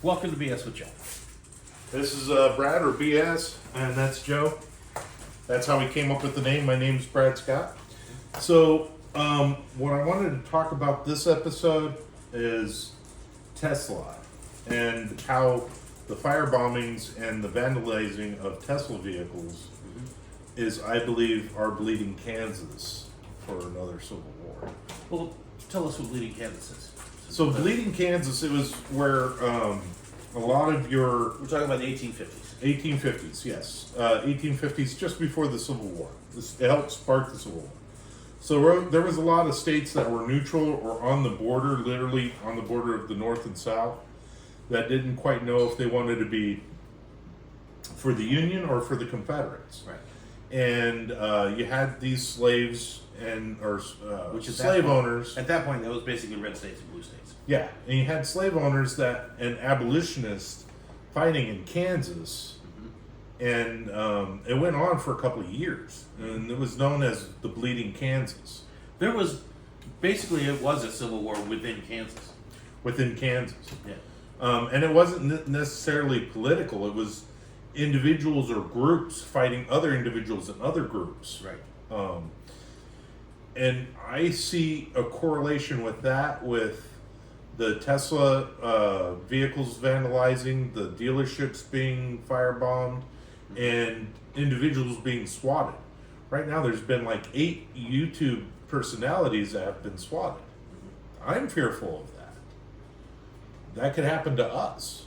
Welcome to BS with Joe. This is Brad, or BS. And that's Joe. That's how we came up with the name. My name's Brad Scott. So, what I wanted to talk about this episode is Tesla and how the fire bombings and the vandalizing of Tesla vehicles is, I believe, our bleeding Kansas for another civil war. Well, tell us what Bleeding Kansas is. So, bleeding Kansas, it was where a lot of your We're talking about the 1850s. 1850s, yes. 1850s, just before the Civil War. It helped spark the Civil War. So there was a lot of states that were neutral or on the border, literally on the border of the North and South, that didn't quite know if they wanted to be for the Union or for the Confederates. Right. And you had these slaves Which is slave owners. At that point, that was basically red states and blue states. Yeah, and you had slave owners and abolitionists fighting in Kansas, and it went on for a couple of years, and it was known as the Bleeding Kansas. There was, basically, it was a civil war within Kansas. Within Kansas. Yeah. And it wasn't necessarily political, it was individuals or groups fighting other individuals and other groups. Right. And I see a correlation with that, with the Tesla vehicles vandalizing, the dealerships being firebombed, and individuals being swatted. Right now, there's been like 8 YouTube personalities that have been swatted. I'm fearful of that. That could happen to us.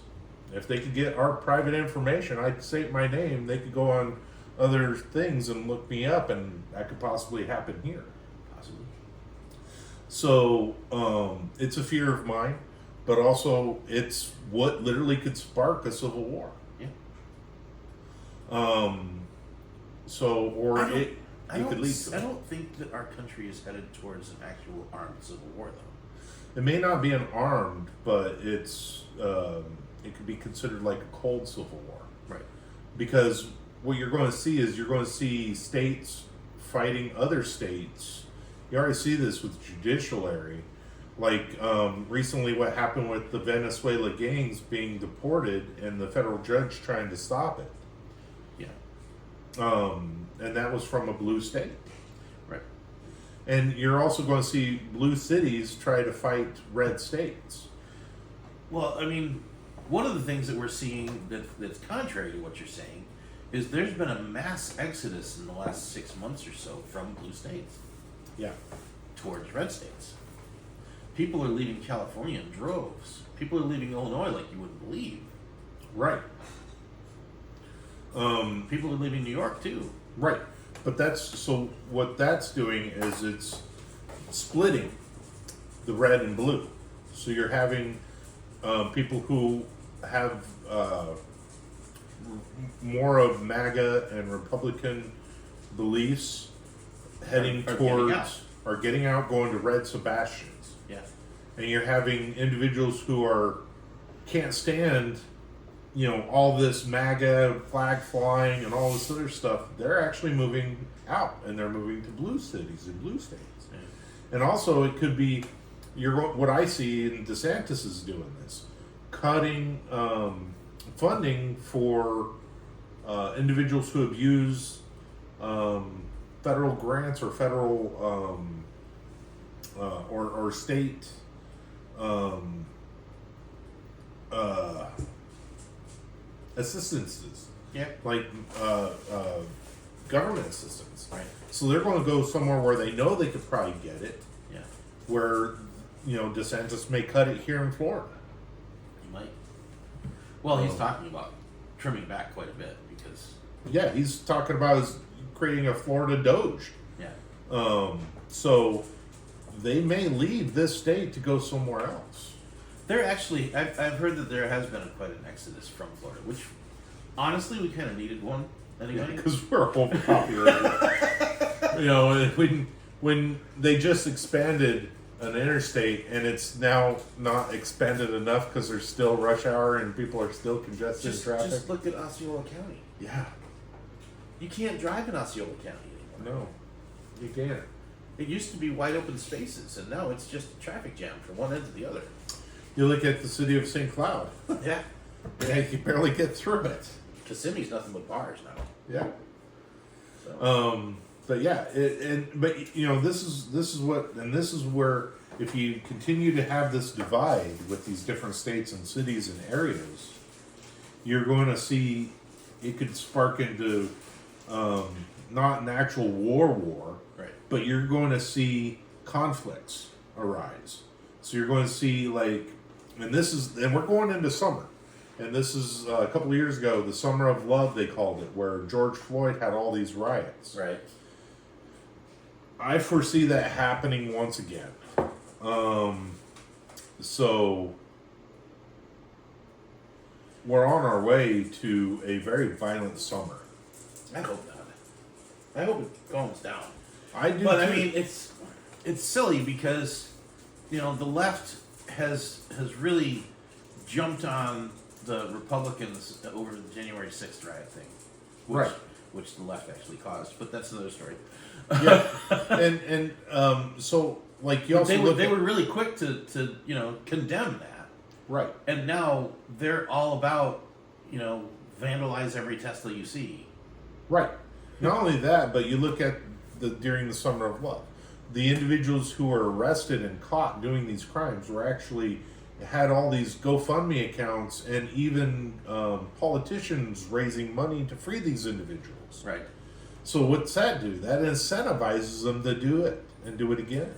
If they could get our private information, I'd say my name, they could go on other things and look me up, and that could possibly happen here. So it's a fear of mine, but also it's what literally could spark a civil war. Yeah. It could lead to. I don't think that our country is headed towards an actual armed civil war, though. It may not be an armed, but it's it could be considered like a cold civil war. Right. Because what you're going to see is you're going to see states fighting other states. You already see this with judiciary, like recently what happened with the Venezuela gangs being deported and the federal judge trying to stop it. Yeah. And that was from a blue state. Right. And you're also going to see blue cities try to fight red states. Well, I mean, one of the things that we're seeing that's contrary to what you're saying is there's been a mass exodus in the last 6 months or so from blue states. Yeah. Towards red states. People are leaving California in droves. People are leaving Illinois like you wouldn't believe. Right. People are leaving New York too. Right. But what that's doing is it's splitting the red and blue. So you're having people who have more of MAGA and Republican beliefs heading towards getting out, going to red Sebastians. Yeah. And you're having individuals who can't stand, all this MAGA flag flying and all this other stuff. They're actually moving out, and they're moving to blue cities and blue states. Yeah. And also, it could be what I see, and DeSantis is doing this, cutting funding for individuals who abuse federal grants or federal or state assistances. Yeah. Like government assistance. Right. So they're going to go somewhere where they know they could probably get it. Yeah. Where, DeSantis may cut it here in Florida. He might. Well, he's talking about trimming back quite a bit because... Yeah, he's talking about creating a Florida Doge. Yeah. So they may leave this state to go somewhere else. There actually, I've heard that there has been quite an exodus from Florida, which honestly we kind of needed one anyway. Because we're overpopulated. When they just expanded an interstate and it's now not expanded enough because there's still rush hour and people are still congested in traffic. Just look at Osceola County. Yeah. You can't drive in Osceola County anymore. No, you can't. It used to be wide open spaces, and now it's just a traffic jam from one end to the other. You look at the city of St. Cloud. Yeah. Yeah, you can barely get through it. Kissimmee's nothing but bars now. Yeah. So. But yeah, but you know, this is where if you continue to have this divide with these different states and cities and areas, you're going to see it could spark into not an actual war, right? But you're going to see conflicts arise. So you're going to see and we're going into summer. And this is a couple of years ago, the Summer of Love, they called it, where George Floyd had all these riots. Right. I foresee that happening once again. So we're on our way to a very violent summer. I hope not. I hope it calms down. I do. But too. I mean, it's silly because the left has really jumped on the Republicans over the January 6th riot thing, which the left actually caused. But that's another story. Yeah, and so you also they were really quick to condemn that, right? And now they're all about vandalize every Tesla you see, right? Not only that, but you look at during the Summer of Love, the individuals who were arrested and caught doing these crimes were actually had all these GoFundMe accounts and even politicians raising money to free these individuals. Right. So what's that do? That incentivizes them to do it and do it again.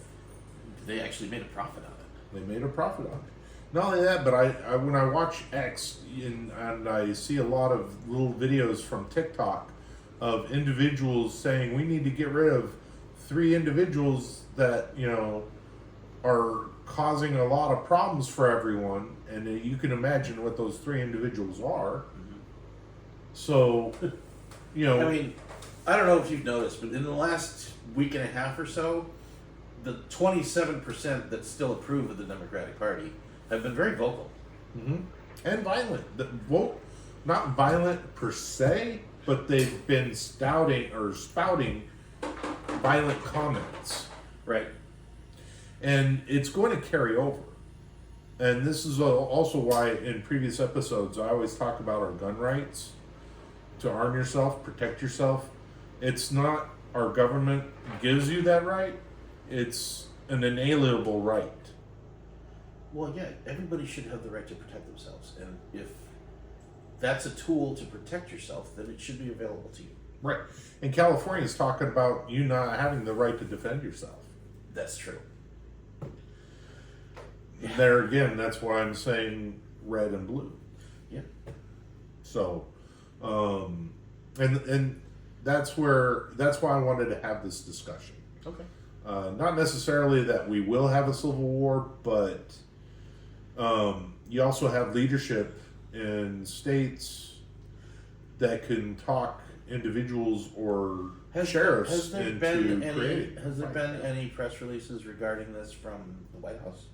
They actually made a profit on it. They made a profit on it. Not only that, but I when I watch X and I see a lot of little videos from TikTok of individuals saying we need to get rid of 3 individuals that are causing a lot of problems for everyone, and you can imagine what those 3 individuals are. Mm-hmm. So, I mean, I don't know if you've noticed, but in the last week and a half or so, the 27% that still approve of the Democratic Party have been very vocal. Mm-hmm. And violent. Not violent per se, but they've been spouting violent comments. Right. And it's going to carry over. And this is also why in previous episodes I always talk about our gun rights. To arm yourself, protect yourself. It's not our government gives you that right. It's an inalienable right. Well, yeah, everybody should have the right to protect themselves. And if that's a tool to protect yourself, then it should be available to you. Right. And California is talking about you not having the right to defend yourself. That's true. Yeah. There again, that's why I'm saying red and blue. Yeah. So, and that's why I wanted to have this discussion. Okay. Not necessarily that we will have a civil war, but you also have leadership in states that can talk individuals or sheriffs Has there into been creating. any press releases regarding this from the White House?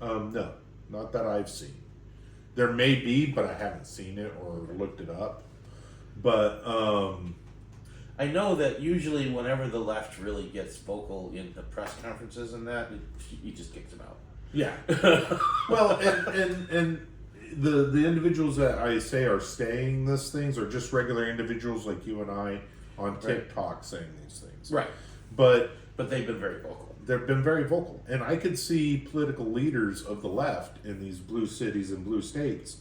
No, not that I've seen. There may be, but I haven't seen it or looked it up. But I know that usually whenever the left really gets vocal in the press conferences and that, he just kicks them out. yeah. Well, and the individuals that I say are saying these things are just regular individuals like you and I on TikTok saying these things. Right. But they've been very vocal. They've been very vocal. And I could see political leaders of the left in these blue cities and blue states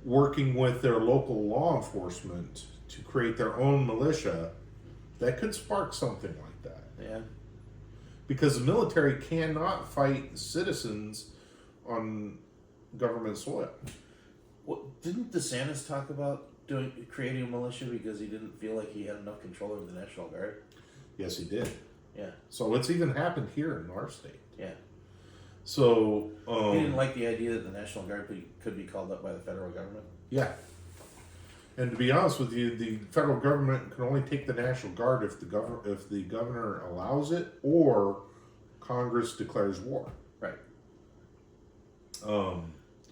working with their local law enforcement to create their own militia that could spark something like that. Yeah. Because the military cannot fight citizens on government soil. Well, didn't DeSantis talk about creating a militia because he didn't feel like he had enough control over the National Guard? Yes, he did. Yeah. So it's even happened here in our state. Yeah. So he didn't like the idea that the National Guard could be called up by the federal government. Yeah. And to be honest with you, the federal government can only take the National Guard if the governor allows it or Congress declares war. Right.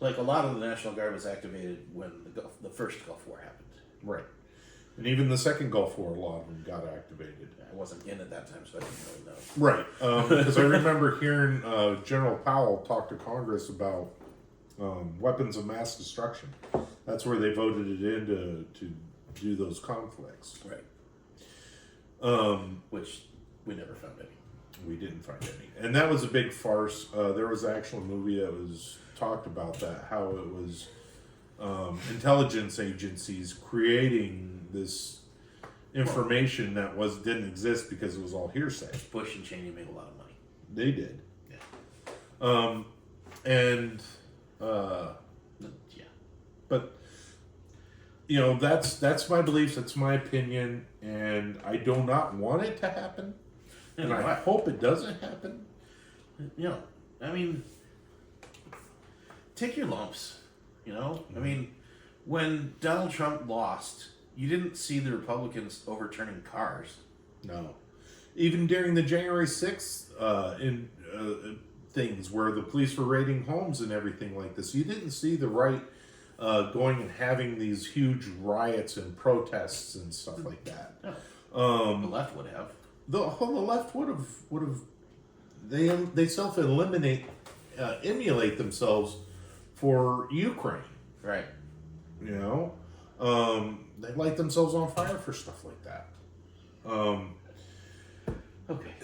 Like a lot of the National Guard was activated when the first Gulf War happened. Right. And even the second Gulf War, a lot of them got activated. I wasn't in at that time, so I didn't really know. Right. Because I remember hearing General Powell talk to Congress about weapons of mass destruction. That's where they voted it in to do those conflicts. Right. Which we never found any. We didn't find any. And that was a big farce. There was actually a movie that was talked about that, how it was intelligence agencies creating this information that didn't exist because it was all hearsay. Bush and Cheney made a lot of money. They did. Yeah. Yeah. But that's my beliefs, that's my opinion, and I do not want it to happen. And I hope it doesn't happen. I mean, take your lumps, I mean, when Donald Trump lost, you didn't see the Republicans overturning cars. No. Even during the January 6th things where the police were raiding homes and everything like this, you didn't see the right going and having these huge riots and protests and stuff like that. No. The left would have. The left would have. They emulate themselves for Ukraine. Right. They light themselves on fire for stuff like that. Okay.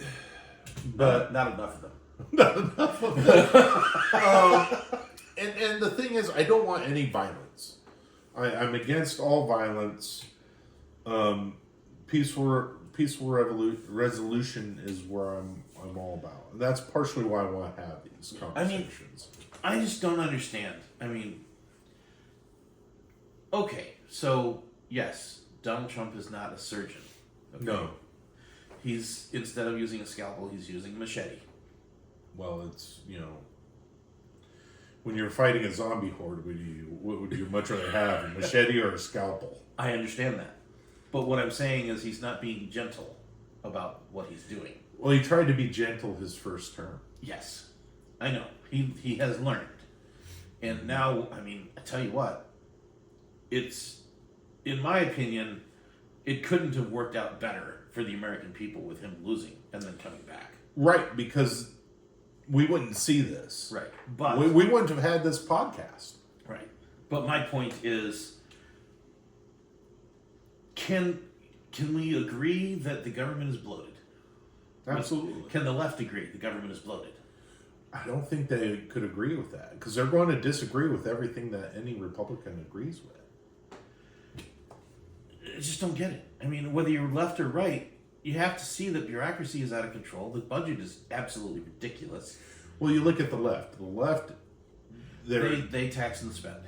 But not enough of them. Not enough of them. And the thing is, I don't want any violence. I'm against all violence. Peaceful resolution is where I'm all about. And that's partially why I want to have these conversations. I just don't understand. Okay, so yes, Donald Trump is not a surgeon. Okay? No. He's, instead of using a scalpel, he's using a machete. Well, it's, when you're fighting a zombie horde, what would you much rather have, a machete or a scalpel? I understand that. But what I'm saying is he's not being gentle about what he's doing. Well, he tried to be gentle his first term. Yes. I know. He has learned. And now, I tell you what, it's, in my opinion, it couldn't have worked out better for the American people with him losing and then coming back. Right, because we wouldn't see this. Right. But we wouldn't have had this podcast. Right. But my point is, can we agree that the government is bloated? Absolutely. Can the left agree the government is bloated? I don't think they could agree with that, because they're going to disagree with everything that any Republican agrees with. I just don't get it. Whether you're left or right, you have to see that bureaucracy is out of control. The budget is absolutely ridiculous. Well, you look at the left. The left, they tax and spend,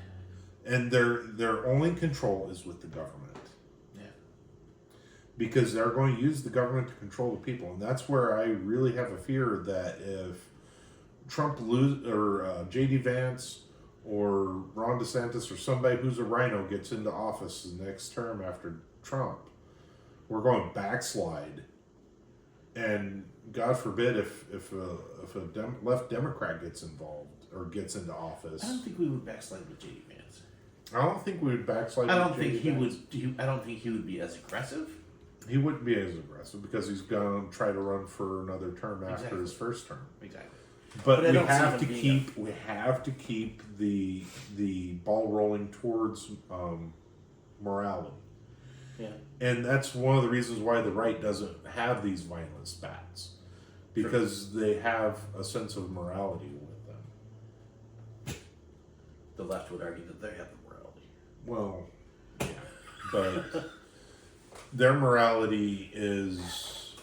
and their only control is with the government. Yeah, because they're going to use the government to control the people, and that's where I really have a fear that if Trump or J.D. Vance or Ron DeSantis or somebody who's a rhino gets into office the next term after Trump, we're going to backslide. And God forbid if a left Democrat gets involved or gets into office. I don't think we would backslide with J.D. Vance. I don't think we would backslide. I don't think he would be as aggressive. He wouldn't be as aggressive because he's going to try to run for another term after his first term. Exactly. But we have to keep the ball rolling towards morality. Yeah. And that's one of the reasons why the right doesn't have these violent spats, because they have a sense of morality with them. The left would argue that they have the morality. Well, yeah, but their morality is,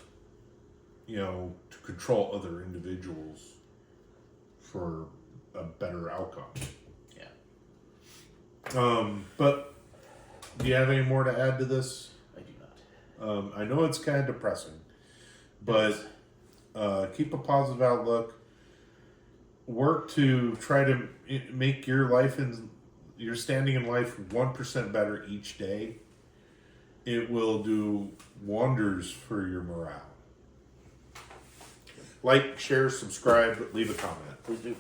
to control other individuals for a better outcome. Yeah. But do you have any more to add to this? I do not. I know it's kind of depressing, but keep a positive outlook. Work to try to make your life and your standing in life 1% better each day. It will do wonders for your morale. Like, share, subscribe, leave a comment. Please do.